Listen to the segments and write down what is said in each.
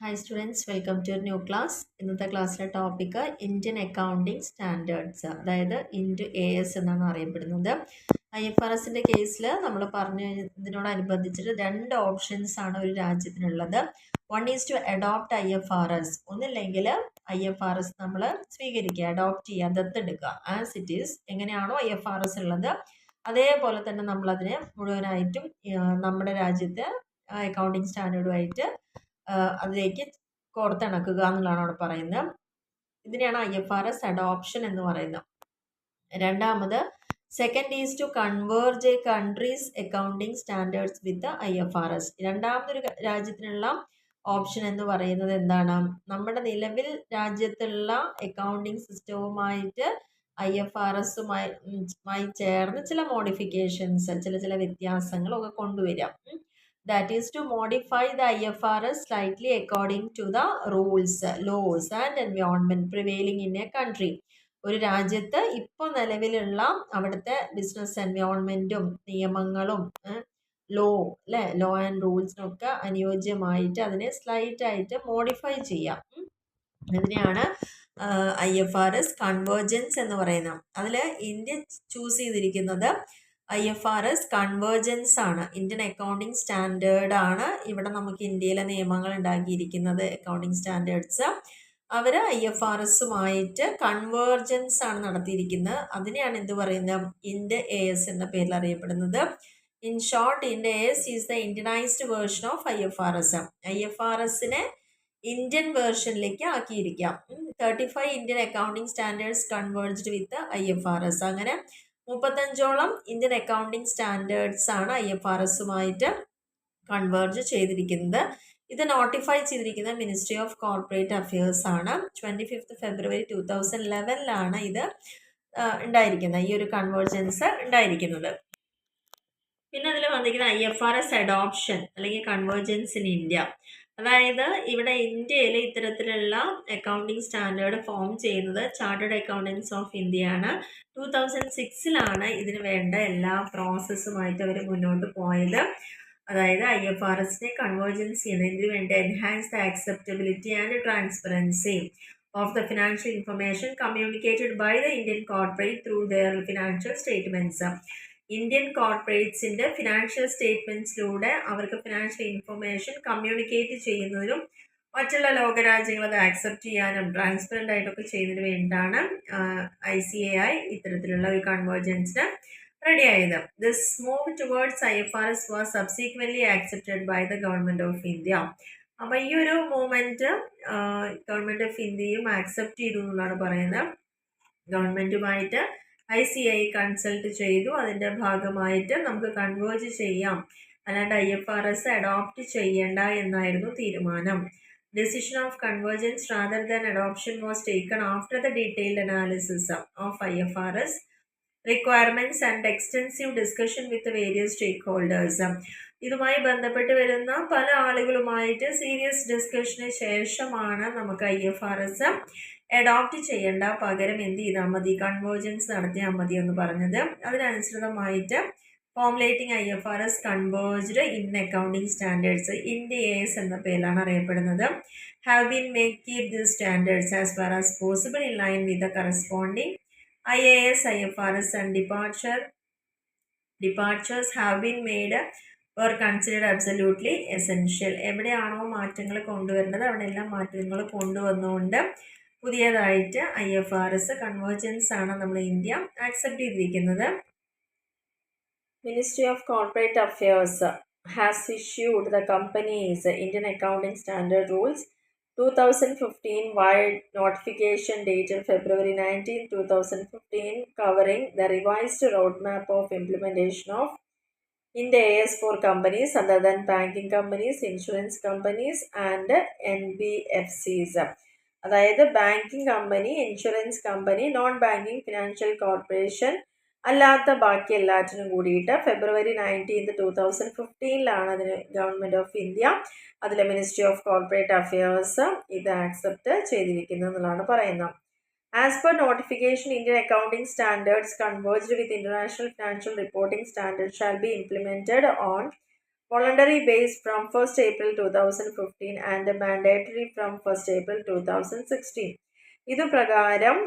Hi students, welcome to a new class. ഇന്നത്തെ ക്ലാസ്സിലെ topic Indian accounting standards, അതായത് into AS എന്നാണ് അറിയപ്പെടുന്നത്. IFRSന്റെ കേസിൽ നമ്മൾ പറഞ്ഞു ഇതിനോടനുബന്ധിച്ചിട്ട് രണ്ട് ഓപ്ഷൻസ് ആണ് ഒരു രാജ്യത്തിനുള്ളത്. One is to adopt IFRS, ഒന്നില്ലെങ്കിൽ IFRS നമ്മൾ സ്വീകരിക്കുക, അഡോപ്റ്റ് ചെയ്യുക, ദത്തെടുക്കുക. ആസ് ഇറ്റ് ഈസ് എങ്ങനെയാണോ IFRS ഉള്ളത് അതേപോലെ തന്നെ നമ്മളതിനെ മുഴുവനായിട്ടും നമ്മുടെ രാജ്യത്തെ അക്കൗണ്ടിങ് സ്റ്റാൻഡേർഡുമായിട്ട് അതിലേക്ക് കോർത്തിണക്കുക എന്നുള്ളതാണ് അവിടെ പറയുന്നത്. ഇതിനെയാണ് IFRS അഡോപ്ഷൻ എന്ന് പറയുന്നത്. രണ്ടാമത് second is to converge a countries accounting standards with IFRS. രണ്ടാമതൊരു രാജ്യത്തിനുള്ള ഓപ്ഷൻ എന്ന് പറയുന്നത് എന്താണ്? നമ്മുടെ നിലവിൽ രാജ്യത്തുള്ള അക്കൗണ്ടിങ് സിസ്റ്റവുമായിട്ട് IFRSുമായി ചേർന്ന് ചില മോഡിഫിക്കേഷൻസ്, ചില വ്യത്യാസങ്ങളൊക്കെ കൊണ്ടുവരാം. That is to modify the IFRS slightly according to the rules, laws and environment prevailing in a country. ഒരു രാജ്യത്ത് ഇപ്പോൾ നിലവിലുള്ള അവിടുത്തെ ബിസിനസ് എൻവയോൺമെൻറ്റും നിയമങ്ങളും ലോ ആൻഡ് റൂൾസിനൊക്കെ അനുയോജ്യമായിട്ട് അതിനെ സ്ലൈറ്റ് ആയിട്ട് മോഡിഫൈ ചെയ്യാം. അതിനെയാണ് IFRS കൺവേർജൻസ് എന്ന് പറയുന്നത്. അതിൽ ഇന്ത്യ ചൂസ് ചെയ്തിരിക്കുന്നത് IFRS കൺവേർജൻസ് ആണ്. ഇന്ത്യൻ അക്കൗണ്ടിങ് സ്റ്റാൻഡേർഡ് ആണ് ഇവിടെ നമുക്ക് ഇന്ത്യയിലെ നിയമങ്ങൾ ഉണ്ടാക്കിയിരിക്കുന്നത്. അക്കൗണ്ടിങ് സ്റ്റാൻഡേർഡ്സ് അവർ IFRSുമായിട്ട് കൺവേർജൻസ് ആണ് നടത്തിയിരിക്കുന്നത്. അതിനെയാണ് എന്ത് പറയുന്നത്? ഇൻഡ് AS എന്ന പേരിൽ അറിയപ്പെടുന്നത്. In short, Ind AS is the Indianised version of IFRS. IFRSനെ ഇന്ത്യൻ വേർഷനിലേക്ക് ആക്കിയിരിക്കാം. 35 Indian accounting standards converged with IFRS. അങ്ങനെ 35ഓളം ഇന്ത്യൻ അക്കൗണ്ടിങ് സ്റ്റാൻഡേർഡ്സ് ആണ് IFRSുമായിട്ട് കൺവേർജ് ചെയ്തിരിക്കുന്നത്. ഇത് നോട്ടിഫൈ ചെയ്തിരിക്കുന്നത് മിനിസ്ട്രി ഓഫ് കോർപ്പറേറ്റ് അഫയേഴ്സ് ആണ്. 25 ഫെബ്രുവരി 2011 ഇത് ഉണ്ടായിരിക്കുന്നത്, ഈ ഒരു കൺവേർജൻസ് ഉണ്ടായിരിക്കുന്നത്. പിന്നെ അതിൽ വന്നിരിക്കുന്ന IFRS അഡോപ്ഷൻ അല്ലെങ്കിൽ കൺവേർജൻസ് ഇൻ ഇന്ത്യ. അതായത് ഇവിടെ ഇന്ത്യയിൽ ഇത്തരത്തിലുള്ള അക്കൗണ്ടിങ് സ്റ്റാൻഡേർഡ് ഫോം ചെയ്യുന്നത് ചാർട്ടേഡ് അക്കൗണ്ടൻസ് ഓഫ് ഇന്ത്യയാണ്. 2006 ഇതിന് വേണ്ട എല്ലാ പ്രോസസ്സുമായിട്ട് അവർ മുന്നോട്ട് പോയത്. അതായത് IFRSനെ കൺവേർജൻസ് ചെയ്യുന്നതിന് വേണ്ടി enhance the acceptability and transparency of the financial information communicated by the Indian corporate through their financial statements. Indian കോർപ്പറേറ്റ്സിൻ്റെ ഫിനാൻഷ്യൽ സ്റ്റേറ്റ്മെൻറ്റ്സിലൂടെ അവർക്ക് ഫിനാൻഷ്യൽ ഇൻഫർമേഷൻ കമ്മ്യൂണിക്കേറ്റ് ചെയ്യുന്നതിനും മറ്റുള്ള ലോകരാജ്യങ്ങൾ അത് ആക്സെപ്റ്റ് ചെയ്യാനും ട്രാൻസ്പെറൻ്റ് ആയിട്ടൊക്കെ ചെയ്യുന്നതിന് വേണ്ടിയിട്ടാണ് ICAI ഇത്തരത്തിലുള്ള ഒരു കൺവേർജൻസിന് റെഡി ആയത്. This move towards IFRS was subsequently accepted by the government of India. അപ്പോൾ ഈ ഒരു മൂവ്മെൻറ്റ് ഗവൺമെൻറ് ഓഫ് ഇന്ത്യയും ആക്സെപ്റ്റ് ചെയ്തു എന്നുള്ളതാണ് പറയുന്നത്. ഗവൺമെൻറ്റുമായിട്ട് ICAI കൺസൾട്ട് ചെയ്തു. അതിൻ്റെ ഭാഗമായിട്ട് നമുക്ക് കൺവേർജ് ചെയ്യാം, അല്ലാണ്ട് IFRS അഡോപ്റ്റ് ചെയ്യേണ്ട എന്നായിരുന്നു തീരുമാനം. Decision of convergence rather than adoption was taken after the detailed analysis of IFRS requirements and extensive discussion with the various stakeholders. ഇതുമായി ബന്ധപ്പെട്ട് വരുന്ന പല ആളുകളുമായിട്ട് സീരിയസ് ഡിസ്കഷന് ശേഷമാണ് നമുക്ക് IFRS അഡോപ്റ്റ് ചെയ്യേണ്ട, പകരം എന്ത് ചെയ്താൽ മതി, കൺവേർജൻസ് നടത്തിയാൽ മതി എന്ന് പറഞ്ഞത്. അതിനനുസൃതമായിട്ട് formulating IFRS converged in accounting standards Ind AS എന്ന പേരിലാണ് അറിയപ്പെടുന്നത്. Have been make keep the standards as far as possible in line with the corresponding IAS, IFRS and departures have been made or considered absolutely essential. എവിടെയാണോ മാറ്റങ്ങൾ കൊണ്ടുവരേണ്ടത് അവിടെ എല്ലാം മാറ്റങ്ങൾ കൊണ്ടുവന്നുകൊണ്ട് പുതിയതായിട്ട് IFRS കൺവേർജൻസ് ആണ് നമ്മൾ ഇന്ത്യ ആക്സെപ്റ്റ് ചെയ്തിരിക്കുന്നത്. Ministry of corporate affairs has issued the companies Indian accounting standard rules 2015 wide notification dated February 19, 2015 covering the revised roadmap of implementation of Ind AS for companies other than banking companies, insurance companies and NBFCs. അതായത് banking company, insurance company, non banking financial corporation അല്ലാത്ത ബാക്കി എല്ലാറ്റിനും കൂടിയിട്ട് February 19, 2015 അതിന് government of India, അതിലെ ministry of corporate affairs ഇത് accept ചെയ്തിരിക്കുന്നു എന്നുള്ളതാണ് പറയുന്നത്. As per notification, Indian accounting standards converged with international financial reporting standard shall be implemented on Voluntary based from 1st April 2015 and mandatory from 1st April 2016. ഇത് പ്രകാരം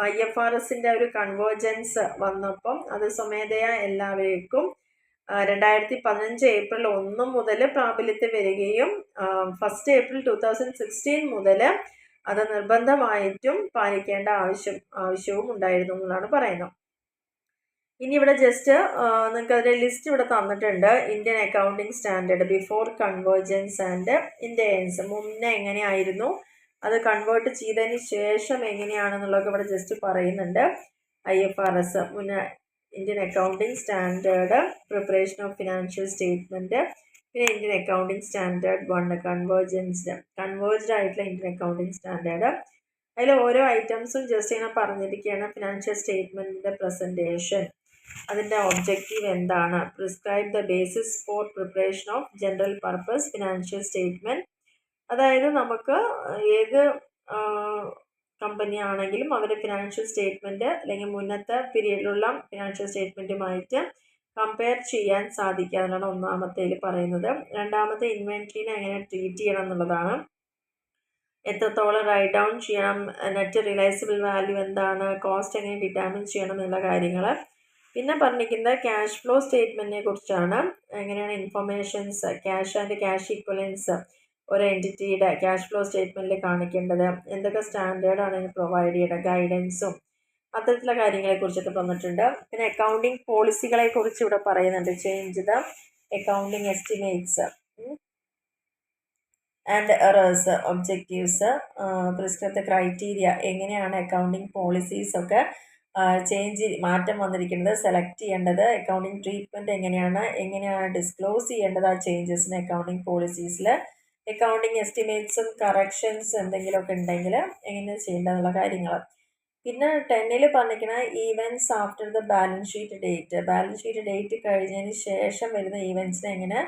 IFRSന്റെ ഒരു convergence വന്നപ്പം അത് സ്വമേധയാ എല്ലാവർക്കും 2015 ഏപ്രിൽ 1 മുതൽ പ്രാബല്യത്തിൽ വരികയും 1st April 2016 മുതൽ അത് നിർബന്ധമായിട്ടും പാലിക്കേണ്ട ആവശ്യവും ഉണ്ടായിരുന്നു എന്നാണ് പറയുന്നത്. ഇനി ഇവിടെ ജസ്റ്റ് നിങ്ങൾക്ക് അതിൻ്റെ ലിസ്റ്റ് ഇവിടെ തന്നിട്ടുണ്ട്. Indian accounting standard before convergence and Ind AS, മുന്നേ എങ്ങനെയായിരുന്നു, അത് കൺവേർട്ട് ചെയ്തതിന് ശേഷം എങ്ങനെയാണെന്നുള്ളതൊക്കെ ഇവിടെ ജസ്റ്റ് പറയുന്നുണ്ട്. IFRS മുന്നേ Indian accounting standard, preparation of financial statement, പിന്നെ ഇന്ത്യൻ അക്കൗണ്ടിങ് സ്റ്റാൻഡേർഡ് 1 കൺവേർജ്ഡ് ആയിട്ടുള്ള ഇന്ത്യൻ അക്കൗണ്ടിങ് സ്റ്റാൻഡേർഡ്. അതിൽ ഓരോ ഐറ്റംസും ജസ്റ്റ് ഇങ്ങനെ പറഞ്ഞിരിക്കുകയാണ്. ഫിനാൻഷ്യൽ സ്റ്റേറ്റ്മെൻറ്റിൻ്റെ പ്രസൻറ്റേഷൻ, അതിൻ്റെ ഒബ്ജക്റ്റീവ് എന്താണ്, prescribe the basis for preparation of general purpose financial statement. അതായത് നമുക്ക് ഏത് കമ്പനി ആണെങ്കിലും അവരുടെ ഫിനാൻഷ്യൽ സ്റ്റേറ്റ്മെൻറ്റ് അല്ലെങ്കിൽ മുന്നത്തെ പീരീഡിലുള്ള ഫിനാൻഷ്യൽ സ്റ്റേറ്റ്മെൻറ്റുമായിട്ട് കമ്പയർ ചെയ്യാൻ സാധിക്കുക എന്നാണ് ഒന്നാമത്തേൽ പറയുന്നത്. രണ്ടാമത്തെ ഇൻവെൻട്രീനെ എങ്ങനെ ട്രീറ്റ് ചെയ്യണം എന്നുള്ളതാണ്. എത്രത്തോളം റൈറ്റ് ഡൗൺ ചെയ്യണം, നെറ്റ് റിയലൈസബിൾ വാല്യൂ എന്താണ്, കോസ്റ്റ് എങ്ങനെ ഡിറ്റർമിൻ ചെയ്യണം എന്നുള്ള കാര്യങ്ങൾ. പിന്നെ പറഞ്ഞിരിക്കുന്നത് ക്യാഷ് ഫ്ലോ സ്റ്റേറ്റ്മെൻറ്റിനെ കുറിച്ചാണ്. എങ്ങനെയാണ് informations, cash and cash equivalence ഒരു എൻറ്റിറ്റിയുടെ ക്യാഷ് ഫ്ലോ സ്റ്റേറ്റ്മെൻറ്റിൽ കാണിക്കേണ്ടത്, എന്തൊക്കെ സ്റ്റാൻഡേർഡാണ് ഇതിന് പ്രൊവൈഡ് ചെയ്യേണ്ടത്, ഗൈഡൻസും അത്തരത്തിലുള്ള കാര്യങ്ങളെക്കുറിച്ചൊക്കെ തന്നിട്ടുണ്ട്. പിന്നെ അക്കൗണ്ടിങ് പോളിസികളെ കുറിച്ച് ഇവിടെ പറയുന്നുണ്ട്. Change the accounting estimates and errors, objectives, prescribe criteria, എങ്ങനെയാണ് അക്കൗണ്ടിങ് പോളിസീസൊക്കെ മാറ്റം വന്നിരിക്കുന്നത്, സെലക്ട് ചെയ്യേണ്ടത്, അക്കൗണ്ടിങ് ട്രീറ്റ്മെൻറ്റ് എങ്ങനെയാണ് ഡിസ്ക്ലോസ് ചെയ്യേണ്ടത് ആ ചേഞ്ചസിന് അക്കൗണ്ടിങ് പോളിസീസിൽ, അക്കൗണ്ടിങ് എസ്റ്റിമേറ്റ്സും കറക്ഷൻസ് എന്തെങ്കിലുമൊക്കെ ഉണ്ടെങ്കിൽ എങ്ങനെ ചെയ്യേണ്ടതെന്നുള്ള കാര്യങ്ങൾ. പിന്നെ 10ൽ പറഞ്ഞിരിക്കുന്ന events after the balance sheet date കഴിഞ്ഞതിന് ശേഷം വരുന്ന ഈവൻറ്റ്സിനെ എങ്ങനെ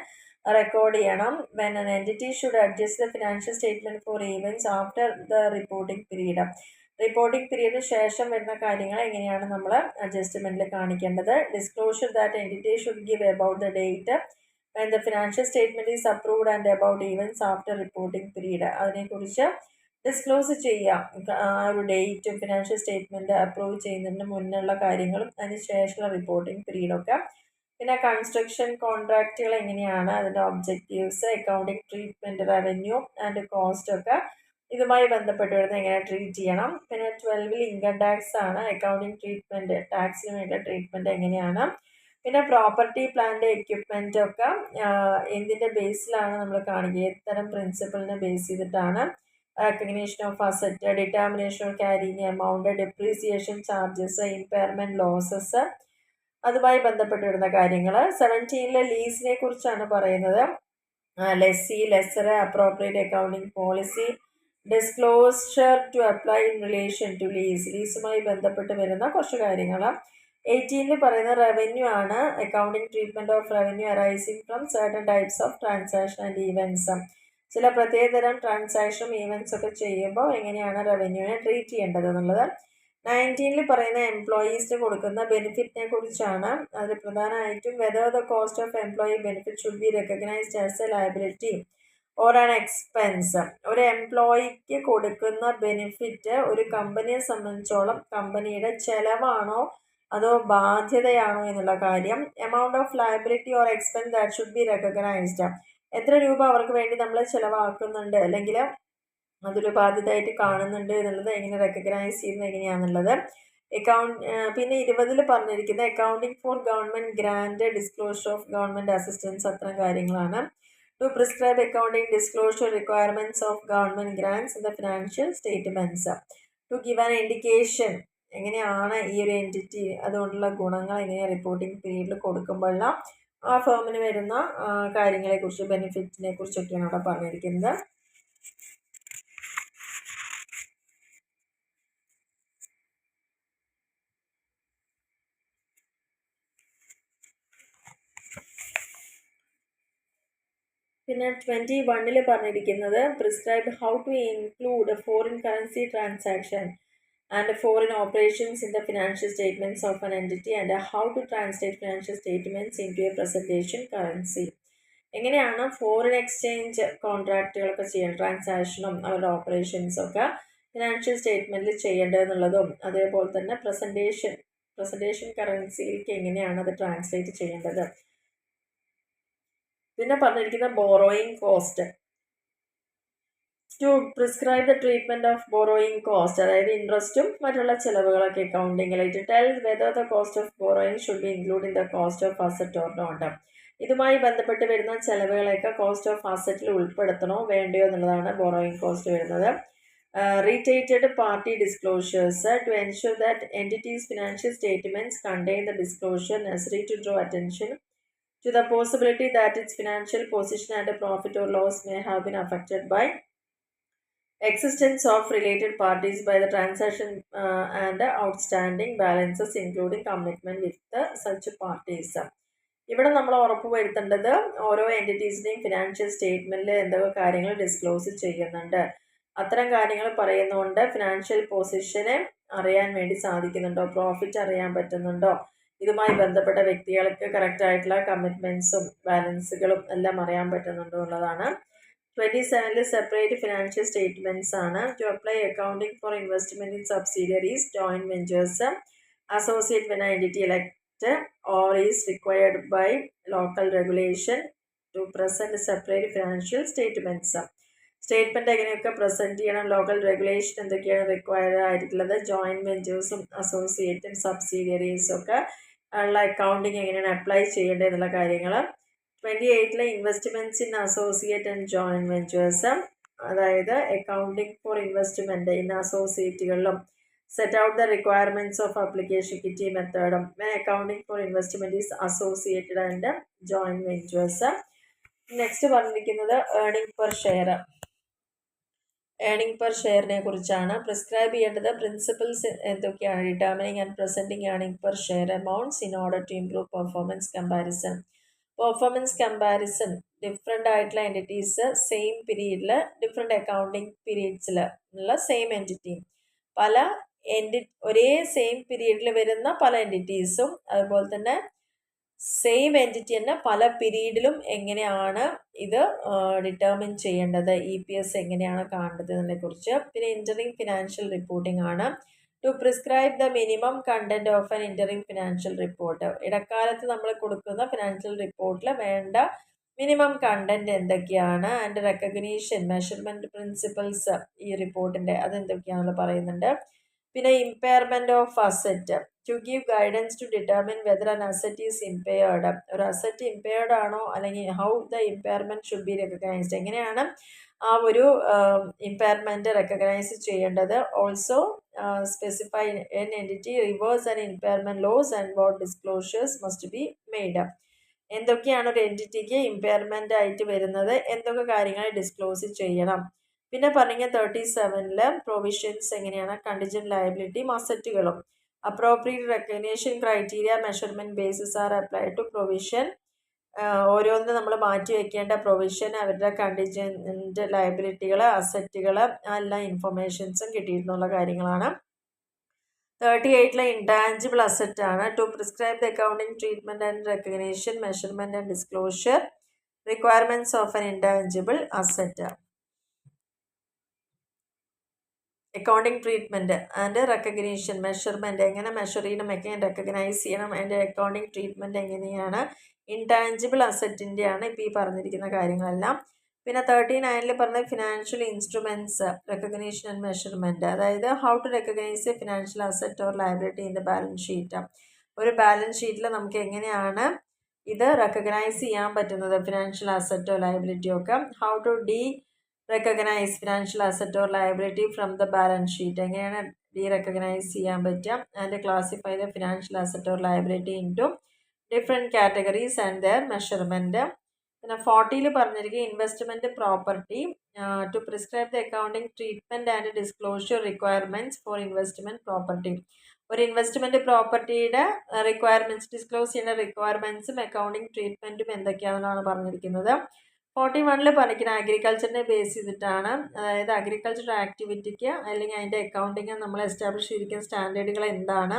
റെക്കോർഡ് ചെയ്യണം. When an entity should adjust the financial statement for events after the reporting പീരീഡിന് ശേഷം വരുന്ന കാര്യങ്ങൾ എങ്ങനെയാണ് നമ്മൾ അഡ്ജസ്റ്റ്മെൻറ്റിൽ കാണിക്കേണ്ടത്. Disclosure that entity should give about the date when the financial statement is approved and about events after reporting period. അതിനെക്കുറിച്ച് disclose ചെയ്യാം. ആ ഒരു ഡേറ്റും ഫിനാൻഷ്യൽ സ്റ്റേറ്റ്മെൻറ്റ് അപ്രൂവ് ചെയ്യുന്നതിന് മുന്നുള്ള കാര്യങ്ങളും അതിന് ശേഷമുള്ള റിപ്പോർട്ടിംഗ് പീരീഡൊക്കെ. പിന്നെ കൺസ്ട്രക്ഷൻ കോൺട്രാക്റ്റുകൾ എങ്ങനെയാണ്, അതിൻ്റെ objectives, accounting treatment, revenue and cost ഒക്കെ ഇതുമായി ബന്ധപ്പെട്ട് വരുന്നത് എങ്ങനെ ട്രീറ്റ് ചെയ്യണം. പിന്നെ 12ൽ ഇൻകം ടാക്സ് ആണ്. അക്കൗണ്ടിങ് ട്രീറ്റ്മെൻറ്റ്, ടാക്സിന് വേണ്ട ട്രീറ്റ്മെൻറ്റ് എങ്ങനെയാണ്. പിന്നെ പ്രോപ്പർട്ടി പ്ലാന്റ് എക്യുപ്മെൻ്റ് ഒക്കെ എന്തിൻ്റെ ബേസിലാണ് നമ്മൾ കാണിക്കുക, ഇത്തരം പ്രിൻസിപ്പിളിനെ ബേസ് ചെയ്തിട്ടാണ്. Recognition of asset, determination of carrying amount, depreciation charges, impairment losses, അതുമായി ബന്ധപ്പെട്ട് വരുന്ന കാര്യങ്ങൾ. 17ലെ ലീസിനെ കുറിച്ചാണ് പറയുന്നത്. Lessee, lessor, appropriate accounting policy, disclosure to apply in relation to ലീസുമായി ബന്ധപ്പെട്ട് വരുന്ന കുറച്ച് കാര്യങ്ങൾ. 18ൽ പറയുന്ന റവന്യൂ ആണ്. Accounting treatment of revenue arising from certain types of transaction and events, ചില പ്രത്യേകതരം ട്രാൻസാക്ഷനും ഈവൻറ്റ്സ് ഒക്കെ ചെയ്യുമ്പോൾ എങ്ങനെയാണ് റവന്യൂവിനെ ട്രീറ്റ് ചെയ്യേണ്ടത് എന്നുള്ളത്. 19ൽ പറയുന്ന എംപ്ലോയീസിന് കൊടുക്കുന്ന ബെനിഫിറ്റിനെ കുറിച്ചാണ്. അതിൽ പ്രധാനമായിട്ടും whether the cost of employee benefit should be recognised as A liability or an expense. ഒരു എംപ്ലോയിക്ക് കൊടുക്കുന്ന ബെനിഫിറ്റ് ഒരു കമ്പനിയെ സംബന്ധിച്ചോളം കമ്പനിയുടെ ചെലവാണോ അതോ ബാധ്യതയാണോ എന്നുള്ള കാര്യം. Amount of liability or expense that should be recognised, എത്ര രൂപ അവർക്ക് വേണ്ടി നമ്മൾ ചിലവാക്കുന്നുണ്ട് അല്ലെങ്കിൽ അതൊരു ബാധ്യതയായിട്ട് കാണുന്നുണ്ട് എന്നുള്ളത് എങ്ങനെ റെക്കഗ്നൈസ് ചെയ്യുന്നത് എങ്ങനെയാണെന്നുള്ളത്. പിന്നെ 20ൽ പറഞ്ഞിരിക്കുന്നത് accounting for government grant, disclosure of government assistance, അത്തരം കാര്യങ്ങളാണ്. To prescribe accounting disclosure requirements of government grants in the financial statements. To give an indication, എങ്ങനെയാണ് ഈ ഒരു എൻറ്റിറ്റി അതുകൊണ്ടുള്ള ഗുണങ്ങൾ എങ്ങനെ റിപ്പോർട്ടിംഗ് പീരീഡിൽ കൊടുക്കുമ്പോഴുള്ള ആ ഫേമിന് വരുന്ന കാര്യങ്ങളെക്കുറിച്ച്, ബെനിഫിറ്റിനെ കുറിച്ചൊക്കെയാണ് അവിടെ പറഞ്ഞിരിക്കുന്നത്. പിന്നെ 21ൽ പറഞ്ഞിരിക്കുന്നത് prescribe how to include foreign currency transaction and foreign operations in the financial statements of an entity and how to translate financial statements into a presentation currency. എങ്ങനെയാണ് ഫോറിൻ എക്സ്ചേഞ്ച് കോൺട്രാക്റ്റുകളൊക്കെ ചെയ്യേണ്ടത്, ട്രാൻസാക്ഷനും അവരുടെ ഓപ്പറേഷൻസും ഒക്കെ ഫിനാൻഷ്യൽ സ്റ്റേറ്റ്മെൻറ്റിൽ ചെയ്യേണ്ടതെന്നുള്ളതും, അതേപോലെ തന്നെ പ്രസൻറ്റേഷൻ കറൻസിയിലേക്ക് എങ്ങനെയാണ് അത് translate ചെയ്യേണ്ടത്. പിന്നെ പറഞ്ഞിരിക്കുന്ന borrowing cost. To prescribe the treatment of borrowing cost, അതായത് ഇൻട്രസ്റ്റും മറ്റുള്ള ചിലവുകളൊക്കെ അക്കൗണ്ടിങ്ങിലായിട്ട് tell whether the cost of borrowing should be include in the cost of asset or not. ഇതുമായി ബന്ധപ്പെട്ട് വരുന്ന ചിലവുകളെയൊക്കെ കോസ്റ്റ് ഓഫ് അസറ്റിൽ ഉൾപ്പെടുത്തണോ വേണ്ടയോ എന്നുള്ളതാണ് ബോറോയിങ് കോസ്റ്റ് വരുന്നത്. Restated party disclosures to ensure that entities' financial statements contain the disclosure necessary to draw attention to the possibility that its financial position and profit or loss may have been affected by existence of related parties by the transaction and outstanding balances including commitment with such parties. ഇവിടെ നമ്മൾ ഉറപ്പ് വരുത്തേണ്ടത് ഓരോ എൻറ്റിറ്റീസിൻ്റെയും financial സ്റ്റേറ്റ്മെൻറ്റിൽ എന്തൊക്കെ കാര്യങ്ങൾ disclose ചെയ്യുന്നുണ്ട്, അത്തരം കാര്യങ്ങൾ പറയുന്നതുകൊണ്ട് ഫിനാൻഷ്യൽ പൊസിഷനെ അറിയാൻ വേണ്ടി സാധിക്കുന്നുണ്ടോ, പ്രോഫിറ്റ് അറിയാൻ പറ്റുന്നുണ്ടോ, ഇതുമായി ബന്ധപ്പെട്ട വ്യക്തികൾക്ക് കറക്റ്റായിട്ടുള്ള കമ്മിറ്റ്മെൻറ്റ്സും ബാലൻസുകളും എല്ലാം അറിയാൻ പറ്റുന്നുണ്ടോ എന്നുള്ളതാണ്. 27 സെപ്പറേറ്റ് ഫിനാൻഷ്യൽ സ്റ്റേറ്റ്മെൻറ്റ്സ് ആണ്. To apply accounting for investment in subsidiaries, joint ventures, associate when entity elect or is required by local regulation to present separate financial statements. Statement എങ്ങനെയൊക്കെ പ്രസൻറ്റ് ചെയ്യണം, ലോക്കൽ റെഗുലേഷൻ എന്തൊക്കെയാണ് required ആയിട്ടുള്ളത്, joint വെഞ്ചേഴ്സും അസോസിയേറ്റും സബ്സിഡിയറീസും ഒക്കെ ഉള്ള അക്കൗണ്ടിങ് എങ്ങനെയാണ് അപ്ലൈ ചെയ്യേണ്ടത് എന്നുള്ള കാര്യങ്ങൾ. 28 investments in associate and joint ventures, അതായത് അക്കൗണ്ടിങ് ഫോർ ഇൻവെസ്റ്റ്മെൻറ്റ് ഇൻ അസോസിയേറ്റുകളിലും set out the requirements of application equity method when accounting for investment is associated and joint ventures. Next പറഞ്ഞിരിക്കുന്നത് earning per share. Earning per ഷെയറിനെ കുറിച്ചാണ്. Prescribe ചെയ്യേണ്ടത് principles എന്തൊക്കെയാണ്, determining and presenting earning per share amounts in order to improve performance comparison. Performance comparison different ആയിട്ടുള്ള entities same പീരീഡിൽ different accounting പീരീഡ്സിൽ ഉള്ള same entity, പല ഒരേ സെയിം പീരീഡിൽ വരുന്ന പല എൻറ്റിറ്റീസും അതുപോലെ തന്നെ സെയിം എൻറ്റിറ്റി തന്നെ പല പീരീഡിലും എങ്ങനെയാണ് ഇത് ഡിറ്റർമിൻ ചെയ്യേണ്ടത്, EPS എങ്ങനെയാണ് കാണേണ്ടത് എന്നതിനെക്കുറിച്ച്. പിന്നെ ഇൻ്ററിംഗ് ഫിനാൻഷ്യൽ റിപ്പോർട്ടിംഗ് ആണ്. To prescribe the minimum content of an interim financial report, ഇടക്കാലത്ത് നമ്മൾ കൊടുക്കുന്ന ഫിനാൻഷ്യൽ റിപ്പോർട്ടിൽ വേണ്ട മിനിമം കണ്ടന്റ് എന്തൊക്കെയാണ്, ആൻഡ് റെക്കഗ്നീഷൻ മെഷർമെൻറ്റ് പ്രിൻസിപ്പിൾസ് ഈ റിപ്പോർട്ടിൻ്റെ അതെന്തൊക്കെയാണെന്ന് പറയുന്നുണ്ട്. പിന്നെ impairment of asset, to give guidance to determine whether an asset is impaired, ഒരു അസറ്റ് ഇമ്പയർഡ് ആണോ അല്ലെങ്കിൽ how the impairment should be recognised, എങ്ങനെയാണ് ആ ഒരു ഇമ്പയർമെൻറ്റ് റെക്കഗ്നൈസ് ചെയ്യേണ്ടത്. Also specify an entity reverse and impairment loss and what disclosures must be made. എന്തൊക്കെയാണ് ഒരു എൻറ്റിറ്റിക്ക് impairment ആയിട്ട് വരുന്നത്, എന്തൊക്കെ കാര്യങ്ങൾ ഡിസ്ക്ലോസ് ചെയ്യണം. പിന്നെ പറഞ്ഞ 37 പ്രൊവിഷൻസ് എങ്ങനെയാണ്, കണ്ടിജന്റ് ലയബിലിറ്റി അസറ്റുകളും. Appropriate recognition criteria measurement basis are applied to provision, ഓരോന്ന് നമ്മൾ മാറ്റി വയ്ക്കേണ്ട പ്രൊവിഷൻ, അവരുടെ കണ്ടിജന്റ് ലയബിലിറ്റികൾ, അസറ്റുകൾ, എല്ലാ ഇൻഫർമേഷൻസും കിട്ടിയിരുന്നുള്ള കാര്യങ്ങളാണ്. 38 ഇൻടാഞ്ചിബിൾ അസറ്റ് ആണ്. To prescribe the accounting treatment and recognition measurement and disclosure requirements of an intangible asset. Accounting treatment and recognition measurement എങ്ങനെ മെഷർ ചെയ്യണം, എങ്ങനെ റെക്കഗ്നൈസ് ചെയ്യണം, അതിൻ്റെ അക്കൗണ്ടിങ് ട്രീറ്റ്മെൻറ്റ് എങ്ങനെയാണ്, ഇൻടാഞ്ചിബിൾ അസറ്റിൻ്റെയാണ് ഇപ്പോൾ ഈ പറഞ്ഞിരിക്കുന്ന കാര്യങ്ങളെല്ലാം. പിന്നെ 39 പറഞ്ഞ financial instruments recognition and measurement, അതായത് how to recognise a financial asset or liability in the balance sheet. ഒരു ബാലൻസ് ഷീറ്റിൽ നമുക്ക് എങ്ങനെയാണ് ഇത് റെക്കഗ്നൈസ് ചെയ്യാൻ പറ്റുന്നത്, ഫിനാൻഷ്യൽ അസറ്റോ ലയബിലിറ്റിയോ ഒക്കെ. How to recognize financial asset or liability from the balance sheet, എങ്ങനെയാണ് recognize ചെയ്യാൻ പറ്റുക, and classify the financial asset or liability into different categories and their measurement. പിന്നെ 40 പറഞ്ഞിരിക്കുക investment property, to prescribe the accounting treatment and disclosure requirements for investment property. ഒരു investment പ്രോപ്പർട്ടിയുടെ requirements disclose ചെയ്യുന്ന റിക്വയർമെൻറ്റ്സും accounting ട്രീറ്റ്മെൻറ്റും എന്തൊക്കെയാണെന്നാണ് പറഞ്ഞിരിക്കുന്നത്. 41 പറഞ്ഞിരിക്കുന്നത് അഗ്രികൾച്ചറിനെ ബേസ് ചെയ്തിട്ടാണ്, അതായത് അഗ്രികൾച്ചർ ആക്ടിവിറ്റിക്ക് അല്ലെങ്കിൽ അതിൻ്റെ അക്കൗണ്ടിങ് നമ്മൾ എസ്റ്റാബ്ലിഷ് ചെയ്തിരിക്കുന്ന സ്റ്റാൻഡേർഡുകൾ എന്താണ്,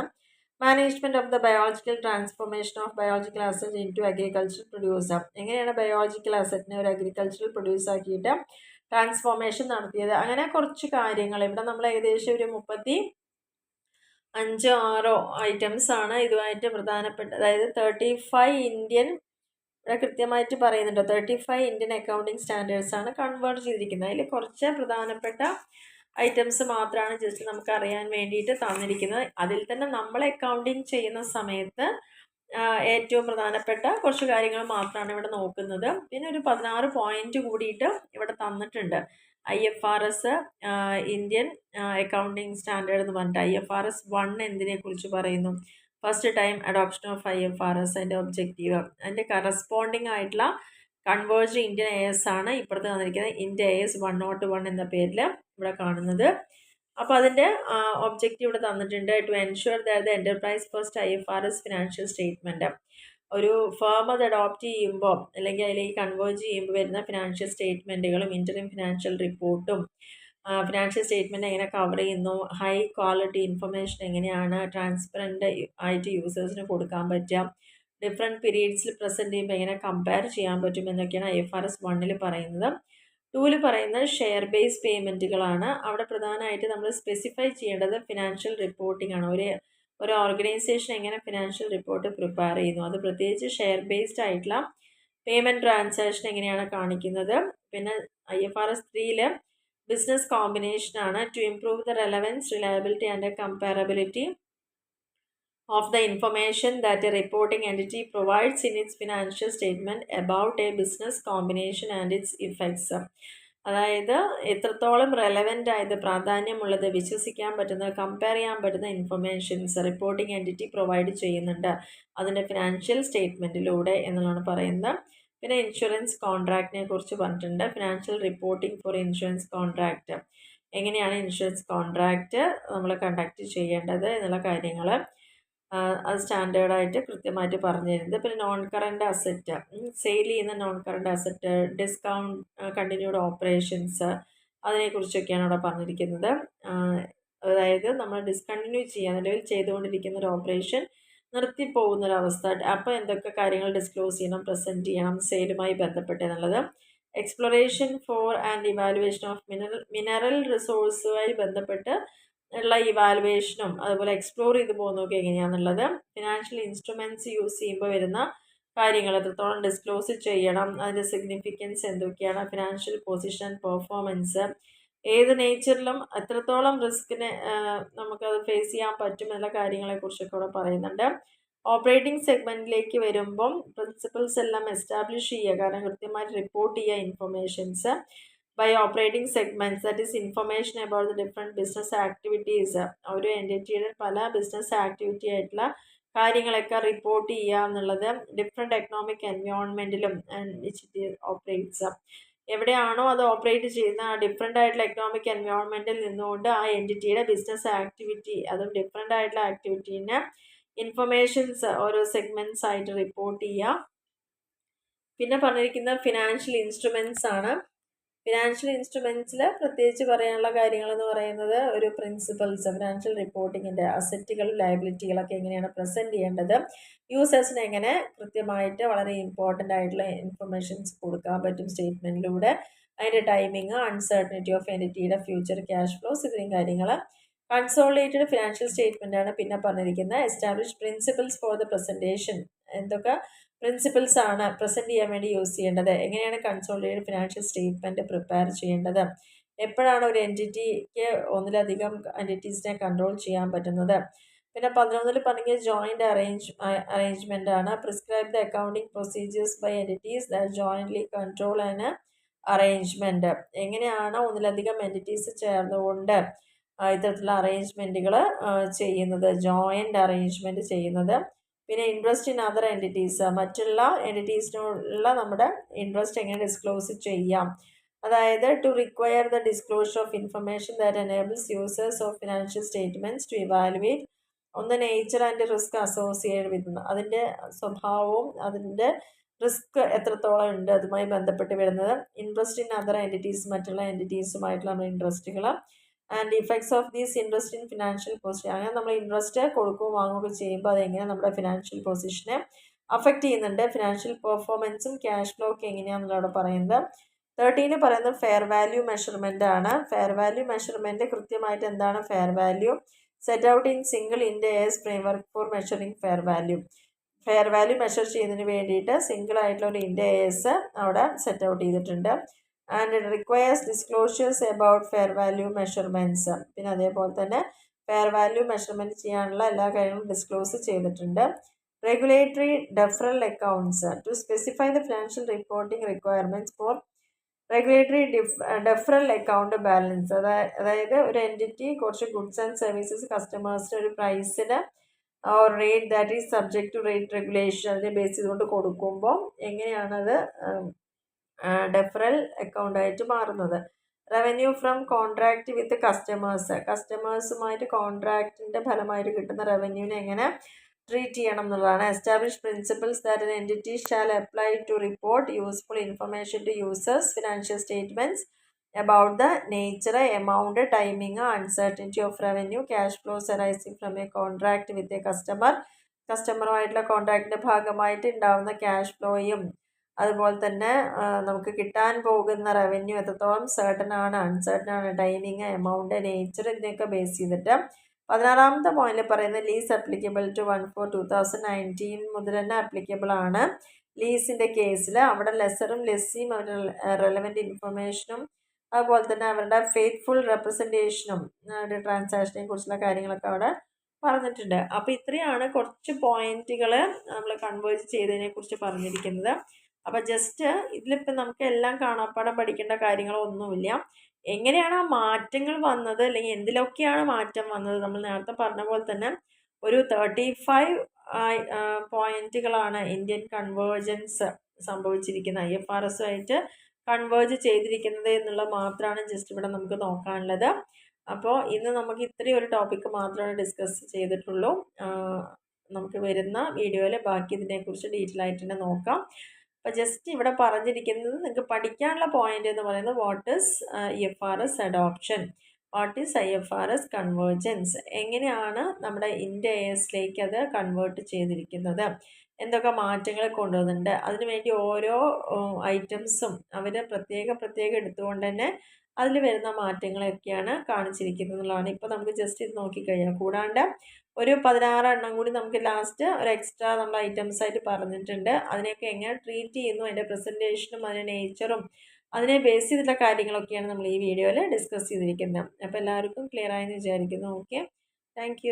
management of the biological transformation of biological asset into agricultural producer. എങ്ങനെയാണ് ബയോളജിക്കൽ അസറ്റിനെ ഒരു അഗ്രികൾച്ചറൽ പ്രൊഡ്യൂസ് ആക്കിയിട്ട് ട്രാൻസ്ഫോർമേഷൻ നടത്തിയത്? അങ്ങനെ കുറച്ച് കാര്യങ്ങൾ ഇവിടെ നമ്മൾ ഏകദേശം ഒരു 35-36 ഐറ്റംസ് ആണ് ഇതുമായിട്ട് പ്രധാനപ്പെട്ട, അതായത് 35 ഇന്ത്യൻ, ഇവിടെ കൃത്യമായിട്ട് പറയുന്നുണ്ട് 35 ഇന്ത്യൻ അക്കൗണ്ടിങ് സ്റ്റാൻഡേർഡ്സ് ആണ് കൺവേർട്ട് ചെയ്തിരിക്കുന്നത്. അതിൽ കുറച്ച് പ്രധാനപ്പെട്ട ഐറ്റംസ് മാത്രമാണ് ജസ്റ്റ് നമുക്ക് അറിയാൻ വേണ്ടിയിട്ട് തന്നിരിക്കുന്നത്. അതിൽ തന്നെ നമ്മൾ അക്കൗണ്ടിങ് ചെയ്യുന്ന സമയത്ത് ഏറ്റവും പ്രധാനപ്പെട്ട കുറച്ച് കാര്യങ്ങൾ മാത്രമാണ് ഇവിടെ നോക്കുന്നത്. പിന്നെ ഒരു 16 പോയിന്റ് കൂടിയിട്ട് ഇവിടെ തന്നിട്ടുണ്ട്. IFRS ഇന്ത്യൻ അക്കൗണ്ടിങ് സ്റ്റാൻഡേർഡ് എന്ന് പറഞ്ഞിട്ട് IFRS 1 എന്തിനെ കുറിച്ച് പറയുന്നു? First time adoption of IFRS, അതിൻ്റെ ഒബ്ജക്റ്റീവ്, അതിൻ്റെ കറസ്പോണ്ടിങ് ആയിട്ടുള്ള കൺവേർജ് ഇന്ത്യൻ AS ആണ് ഇപ്പുറത്ത് തന്നിരിക്കുന്നത്. ഇന്ത്യ AS 101 എന്ന പേരിൽ ഇവിടെ കാണുന്നത്. അപ്പോൾ അതിൻ്റെ ഒബ്ജക്റ്റീവ് ഇവിടെ തന്നിട്ടുണ്ട്. To ensure that the enterprise first IFRS financial statement, ഒരു ഫേം അത് അഡോപ്റ്റ് ചെയ്യുമ്പോൾ അല്ലെങ്കിൽ അതിലേക്ക് കൺവേർജ് ചെയ്യുമ്പോൾ വരുന്ന ഫിനാൻഷ്യൽ സ്റ്റേറ്റ്മെൻറ്റുകളും ഇൻ്ററിം ഫിനാൻഷ്യൽ റിപ്പോർട്ടും ഫിനാൻഷ്യൽ സ്റ്റേറ്റ്മെൻറ്റ് എങ്ങനെ കവർ ചെയ്യുന്നു, ഹൈ ക്വാളിറ്റി ഇൻഫർമേഷൻ എങ്ങനെയാണ് ട്രാൻസ്പെറൻറ്റ് ആയിട്ട് യൂസേഴ്സിന് കൊടുക്കാൻ പറ്റുക, ഡിഫറെൻറ്റ് പീരീഡ്സിൽ പ്രസൻറ്റ് ചെയ്യുമ്പോൾ എങ്ങനെ കമ്പയർ ചെയ്യാൻ പറ്റും എന്നൊക്കെയാണ് IFRS 1 പറയുന്നത്. 2 പറയുന്നത് ഷെയർ ബേസ് പേയ്മെൻറ്റുകളാണ്. അവിടെ പ്രധാനമായിട്ട് നമ്മൾ സ്പെസിഫൈ ചെയ്യേണ്ടത് ഫിനാൻഷ്യൽ റിപ്പോർട്ടിംഗ് ആണ്. ഒരു ഓർഗനൈസേഷൻ എങ്ങനെ ഫിനാൻഷ്യൽ റിപ്പോർട്ട് പ്രിപ്പയർ ചെയ്യുന്നു, അത് പ്രത്യേകിച്ച് ഷെയർ ബേസ്ഡ് ആയിട്ടുള്ള പേയ്മെൻറ്റ് ട്രാൻസാക്ഷൻ എങ്ങനെയാണ് കാണിക്കുന്നത്. പിന്നെ IFRS 3 ബിസിനസ് കോമ്പിനേഷനാണ്. To improve the relevance, reliability and comparability of the information that a reporting entity provides in its financial statement about a business combination and its effects. അതായത് എത്രത്തോളം relevant ആയത്, പ്രാധാന്യമുള്ളത്, വിശ്വസിക്കാൻ പറ്റുന്നത്, compare ചെയ്യാൻ പറ്റുന്ന ഇൻഫർമേഷൻസ് റിപ്പോർട്ടിംഗ് എൻറ്റിറ്റി പ്രൊവൈഡ് ചെയ്യുന്നുണ്ട് അതിൻ്റെ financial സ്റ്റേറ്റ്മെൻറ്റിലൂടെ എന്നുള്ളതാണ് പറയുന്നത്. പിന്നെ ഇൻഷുറൻസ് കോൺട്രാക്റ്റിനെ കുറിച്ച് പറഞ്ഞിട്ടുണ്ട്. Financial reporting for insurance contract, എങ്ങനെയാണ് ഇൻഷുറൻസ് കോൺട്രാക്റ്റ് നമ്മൾ കണ്ടക്ട് ചെയ്യേണ്ടത് എന്നുള്ള കാര്യങ്ങൾ അത് സ്റ്റാൻഡേർഡായിട്ട് കൃത്യമായിട്ട് പറഞ്ഞു തരുന്നത്. പിന്നെ നോൺ കറണ്ട് അസറ്റ്, സെയിൽ ചെയ്യുന്ന non current asset, discount continued operations, അതിനെക്കുറിച്ചൊക്കെയാണ് അവിടെ പറഞ്ഞിരിക്കുന്നത്. അതായത് നമ്മൾ ഡിസ്കണ്ടിന്യൂ ചെയ്യാൻ, നിലവിൽ ചെയ്തുകൊണ്ടിരിക്കുന്ന ഒരു ഓപ്പറേഷൻ നിർത്തിപ്പോകുന്നൊരവസ്ഥ, അപ്പോൾ എന്തൊക്കെ കാര്യങ്ങൾ ഡിസ്ക്ലോസ് ചെയ്യണം, പ്രസൻറ്റ് ചെയ്യണം സെയിലുമായി ബന്ധപ്പെട്ട് എന്നുള്ളത്. Exploration for and evaluation of mineral റിസോഴ്സുമായി ബന്ധപ്പെട്ട് ഉള്ള ഇവാലുവേഷനും അതുപോലെ എക്സ്പ്ലോർ ചെയ്ത് പോകുന്നതൊക്കെ എങ്ങനെയാണെന്നുള്ളത്. ഫിനാൻഷ്യൽ ഇൻസ്ട്രുമെൻറ്റ്സ് യൂസ് ചെയ്യുമ്പോൾ വരുന്ന കാര്യങ്ങൾ എത്രത്തോളം ഡിസ്ക്ലോസ് ചെയ്യണം, അതിൻ്റെ സിഗ്നിഫിക്കൻസ് എന്തൊക്കെയാണ്, ഫിനാൻഷ്യൽ പൊസിഷൻ, പെർഫോമൻസ്, ഏത് നേച്ചറിലും എത്രത്തോളം റിസ്കിനെ നമുക്കത് ഫേസ് ചെയ്യാൻ പറ്റും എന്നുള്ള കാര്യങ്ങളെക്കുറിച്ചൊക്കെ ഇവിടെ പറയുന്നുണ്ട്. ഓപ്പറേറ്റിംഗ് സെഗ്മെൻറ്റിലേക്ക് വരുമ്പം പ്രിൻസിപ്പിൾസ് എല്ലാം എസ്റ്റാബ്ലിഷ് ചെയ്യുക, കാരണം കൃത്യമായിട്ട് റിപ്പോർട്ട് ചെയ്യുക informations by operating segments, that is information about the different business activities. ഒരു എൻറ്റിറ്റിയുടെ പല ബിസിനസ് ആക്ടിവിറ്റി ആയിട്ടുള്ള കാര്യങ്ങളൊക്കെ റിപ്പോർട്ട് ചെയ്യുക എന്നുള്ളത് ഡിഫറെൻറ്റ് എക്കണോമിക് എൻവയോൺമെൻറ്റിലും വിച്ച് ഇറ്റ് ഓപ്പറേറ്റ്സ്, എവിടെയാണോ അത് ഓപ്പറേറ്റ് ചെയ്യുന്ന ആ ഡിഫറെൻ്റ് ആയിട്ടുള്ള എക്കണോമിക് എൻവയോൺമെൻറ്റിൽ നിന്നുകൊണ്ട് ആ എൻറ്റിറ്റിയുടെ ബിസിനസ് ആക്ടിവിറ്റി, അതും ഡിഫറെൻ്റ് ആയിട്ടുള്ള ആക്ടിവിറ്റീനെ ഇൻഫർമേഷൻസ് ഓരോ സെഗ്മെൻറ്റ്സ് ആയിട്ട് റിപ്പോർട്ട് ചെയ്യുക. പിന്നെ പറഞ്ഞിരിക്കുന്ന ഫിനാൻഷ്യൽ ഇൻസ്ട്രുമെൻറ്റ്സ് ആണ്. ഫിനാൻഷ്യൽ ഇൻസ്ട്രുമെൻറ്റ്സിൽ പ്രത്യേകിച്ച് പറയാനുള്ള കാര്യങ്ങളെന്ന് പറയുന്നത് ഒരു പ്രിൻസിപ്പൾസ്, ഫിനാൻഷ്യൽ റിപ്പോർട്ടിങ്ങിൻ്റെ അസറ്റുകളും ലയബിലിറ്റികളൊക്കെ എങ്ങനെയാണ് പ്രസൻറ്റ് ചെയ്യേണ്ടത്, യൂസേഴ്സിന് എങ്ങനെ കൃത്യമായിട്ട് വളരെ ഇമ്പോർട്ടൻ്റ് ആയിട്ടുള്ള ഇൻഫർമേഷൻസ് കൊടുക്കാൻ പറ്റും സ്റ്റേറ്റ്മെൻറ്റിലൂടെ, അതിൻ്റെ ടൈമിങ്, അൺസർട്ടനിറ്റി ഓഫ് എൻറ്റിറ്റിയുടെ ഫ്യൂച്ചർ ക്യാഷ് ഫ്ലോസ്, ഇത്രയും കാര്യങ്ങൾ. കൺസോളിഡേറ്റഡ് ഫിനാൻഷ്യൽ സ്റ്റേറ്റ്മെൻ്റ് ആണ് പിന്നെ പറഞ്ഞിരിക്കുന്നത്. Establish principles for the presentation, എന്തൊക്കെ പ്രിൻസിപ്പിൾസ് ആണ് പ്രസൻറ്റ് ചെയ്യാൻ വേണ്ടി യൂസ് ചെയ്യേണ്ടത്, എങ്ങനെയാണ് കൺസോളിഡേറ്റഡ് ഫിനാൻഷ്യൽ സ്റ്റേറ്റ്മെൻറ്റ് പ്രിപ്പയർ ചെയ്യേണ്ടത്, എപ്പോഴാണ് ഒരു എൻറ്റിറ്റിക്ക് ഒന്നിലധികം എൻറ്റിറ്റീസിനെ കൺട്രോൾ ചെയ്യാൻ പറ്റുന്നത്. പിന്നെ 11 പറഞ്ഞ ജോയിൻ്റ് അറേഞ്ച്മെൻ്റ് ആണ്. Prescribe the accounting procedures by entities that jointly control and arrangement, എങ്ങനെയാണ് ഒന്നിലധികം എൻറ്റിറ്റീസ് ചേർന്നുകൊണ്ട് ഇത്തരത്തിലുള്ള അറേഞ്ച്മെൻറ്റുകൾ ചെയ്യുന്നത്, ജോയിൻ്റ് അറേഞ്ച്മെൻറ്റ് ചെയ്യുന്നത്. പിന്നെ ഇൻട്രസ്റ്റ് ഇൻ അതർ എൻറ്റിറ്റീസ്, മറ്റുള്ള എൻറ്റിറ്റീസിനുള്ള നമ്മുടെ ഇൻട്രസ്റ്റ് എങ്ങനെ ഡിസ്ക്ലോസ് ചെയ്യാം, അതായത് to require the disclosure of information that enables users of financial statements to evaluate on the nature and risk associated with, അതിൻ്റെ സ്വഭാവവും അതിൻ്റെ റിസ്ക് എത്രത്തോളം ഉണ്ട് അതുമായി ബന്ധപ്പെട്ട് വരുന്നത്. ഇൻട്രസ്റ്റ് ഇൻ അതർ എൻറ്റിറ്റീസ്, മറ്റുള്ള എൻറ്റിറ്റീസുമായിട്ടുള്ള നമ്മുടെ ഇൻട്രസ്റ്റുകൾ. And effects of these interest in financial position. അങ്ങനെ നമ്മൾ ഇൻട്രസ്റ്റ് കൊടുക്കുകയും വാങ്ങുകയൊക്കെ ചെയ്യുമ്പോൾ അതെങ്ങനെ നമ്മുടെ ഫിനാൻഷ്യൽ പൊസിഷനെ അഫക്റ്റ് ചെയ്യുന്നുണ്ട്. ഫിനാൻഷ്യൽ പെർഫോമൻസും ക്യാഷ് ഫ്ലോ ഒക്കെ എങ്ങനെയാണെന്നുള്ള അവിടെ പറയുന്നത്. 13 പറയുന്നത് ഫെയർ വാല്യൂ മെഷർമെൻ്റ് ആണ്. ഫെയർ വാല്യൂ മെഷർമെൻറ്റ് കൃത്യമായിട്ട് എന്താണ് fair value? Set out in single Ind AS framework for measuring fair value. Fair value measure ചെയ്യുന്നതിന് വേണ്ടിയിട്ട് സിംഗിൾ ആയിട്ടുള്ള ഒരു ഇൻഡ് എസ് അവിടെ സെറ്റ് ഔട്ട് ചെയ്തിട്ടുണ്ട്. And it requires disclosures about fair value measurements. പിന്നെ അതേപോലെ തന്നെ ഫെയർ വാല്യൂ മെഷർമെൻറ്റ് ചെയ്യാനുള്ള എല്ലാ കാര്യങ്ങളും ഡിസ്ക്ലോസ് ചെയ്തിട്ടുണ്ട്. Regulatory deferral accounts to specify the financial reporting requirements for regulatory deferral account balance. അതായത് ഒരു എൻറ്റിറ്റി കുറച്ച് ഗുഡ്സ് ആൻഡ് സർവീസസ് കസ്റ്റമേഴ്സിന് ഒരു പ്രൈസിന് rate that is subject to rate regulation അതിനെ ബേസ് ചെയ്തുകൊണ്ട് കൊടുക്കുമ്പോൾ എങ്ങനെയാണത് ഡെഫറൽ അക്കൗണ്ടായിട്ട് മാറുന്നത്. റവന്യൂ ഫ്രം കോൺട്രാക്റ്റ് വിത്ത് കസ്റ്റമേഴ്സുമായിട്ട് കോൺട്രാക്റ്റിൻ്റെ ഫലമായിട്ട് കിട്ടുന്ന റവന്യൂവിനെ എങ്ങനെ ട്രീറ്റ് ചെയ്യണം എന്നുള്ളതാണ്. Establish principles that an entity shall apply to report useful information to users financial statements about the nature, amount, timing, uncertainty of revenue, cash flows arising from a contract with a കസ്റ്റമറുമായിട്ടുള്ള കോൺട്രാക്റ്റിൻ്റെ ഭാഗമായിട്ട് ഉണ്ടാകുന്ന cash ഫ്ലോയും അതുപോലെ തന്നെ നമുക്ക് കിട്ടാൻ പോകുന്ന revenue എത്രത്തോളം certain ആണ് uncertain ആണ്, ടൈമിങ്, എമൗണ്ട്, നേച്ചർ ഇതിനെയൊക്കെ ബേസ് ചെയ്തിട്ട്. 16ാമത്തെ പോയിന്റിൽ പറയുന്നത് ലീസ് അപ്ലിക്കബിൾ ടു 1/4/2019 മുതൽ തന്നെ അപ്ലിക്കബിൾ ആണ്. ലീസിൻ്റെ കേസിൽ അവിടെ ലെസറും ലെസ്സിയും അവരുടെ റെലവൻറ്റ് ഇൻഫർമേഷനും അതുപോലെ തന്നെ അവരുടെ ഫെയ്ത്ത്ഫുൾ റെപ്രസെൻറ്റേഷനും ഒരു ട്രാൻസാക്ഷനെ കുറിച്ചുള്ള കാര്യങ്ങളൊക്കെ അവിടെ പറഞ്ഞിട്ടുണ്ട്. അപ്പോൾ ഇത്രയാണ് കുറച്ച് പോയിന്റുകൾ നമ്മൾ കൺവേർജ് ചെയ്തതിനെ കുറിച്ച് പറഞ്ഞിരിക്കുന്നത്. അപ്പോൾ ജസ്റ്റ് ഇതിലിപ്പോൾ നമുക്ക് എല്ലാം കാണാപ്പാടം പഠിക്കേണ്ട കാര്യങ്ങളൊന്നുമില്ല. എങ്ങനെയാണ് ആ മാറ്റങ്ങൾ വന്നത് അല്ലെങ്കിൽ എന്തിലൊക്കെയാണ് മാറ്റം വന്നത്, നമ്മൾ നേരത്തെ പറഞ്ഞ പോലെ തന്നെ ഒരു 35 പോയിന്റുകളാണ് ഇന്ത്യൻ കൺവേർജൻസ് സംഭവിച്ചിരിക്കുന്നത്, IFRS ആയിട്ട് കൺവേർജ് ചെയ്തിരിക്കുന്നത് എന്നുള്ള മാത്രമാണ് ജസ്റ്റ് ഇവിടെ നമുക്ക് നോക്കാനുള്ളത്. അപ്പോൾ ഇന്ന് നമുക്ക് ഇത്രയും ഒരു ടോപ്പിക്ക് മാത്രമാണ് ഡിസ്കസ് ചെയ്തിട്ടുള്ളൂ. നമുക്ക് വരുന്ന വീഡിയോയിൽ ബാക്കി ഇതിനെക്കുറിച്ച് ഡീറ്റെയിൽ ആയിട്ട് തന്നെ നോക്കാം. അപ്പോൾ ജസ്റ്റ് ഇവിടെ പറഞ്ഞിരിക്കുന്നത് നിങ്ങൾക്ക് പഠിക്കാനുള്ള പോയിന്റ് എന്ന് പറയുന്നത് what is IFRS adoption, what is IFRS convergence, എങ്ങനെയാണ് നമ്മുടെ ഇന്ത്യ ASലേക്ക് അത് കൺവേർട്ട് ചെയ്തിരിക്കുന്നത്, എന്തൊക്കെ മാറ്റങ്ങൾ കൊണ്ടുവന്നിട്ടുണ്ട്, അതിനുവേണ്ടി ഓരോ ഐറ്റംസും അവർ പ്രത്യേകം എടുത്തുകൊണ്ട് തന്നെ അതിൽ വരുന്ന മാറ്റങ്ങളൊക്കെയാണ് കാണിച്ചിരിക്കുന്നത് എന്നുള്ളതാണ്. ഇപ്പോൾ നമുക്ക് ജസ്റ്റ് ഇത് നോക്കിക്കഴിഞ്ഞാൽ കൂടാണ്ട് ഒരു 16 എണ്ണം കൂടി നമുക്ക് ലാസ്റ്റ് ഒരു എക്സ്ട്രാ നമ്മൾ ഐറ്റംസ് ആയിട്ട് പറഞ്ഞിട്ടുണ്ട്. അതിനെയൊക്കെ എങ്ങനെ ട്രീറ്റ് ചെയ്യുന്നു, അതിൻ്റെ പ്രസൻറ്റേഷനും അതിൻ്റെ നേച്ചറും അതിനെ ബേസ് ചെയ്തിട്ടുള്ള കാര്യങ്ങളൊക്കെയാണ് നമ്മൾ ഈ വീഡിയോയിൽ ഡിസ്കസ് ചെയ്തിരിക്കുന്നത്. അപ്പോൾ എല്ലാവർക്കും ക്ലിയർ ആയെന്ന് വിചാരിക്കുന്നു. Okay, thank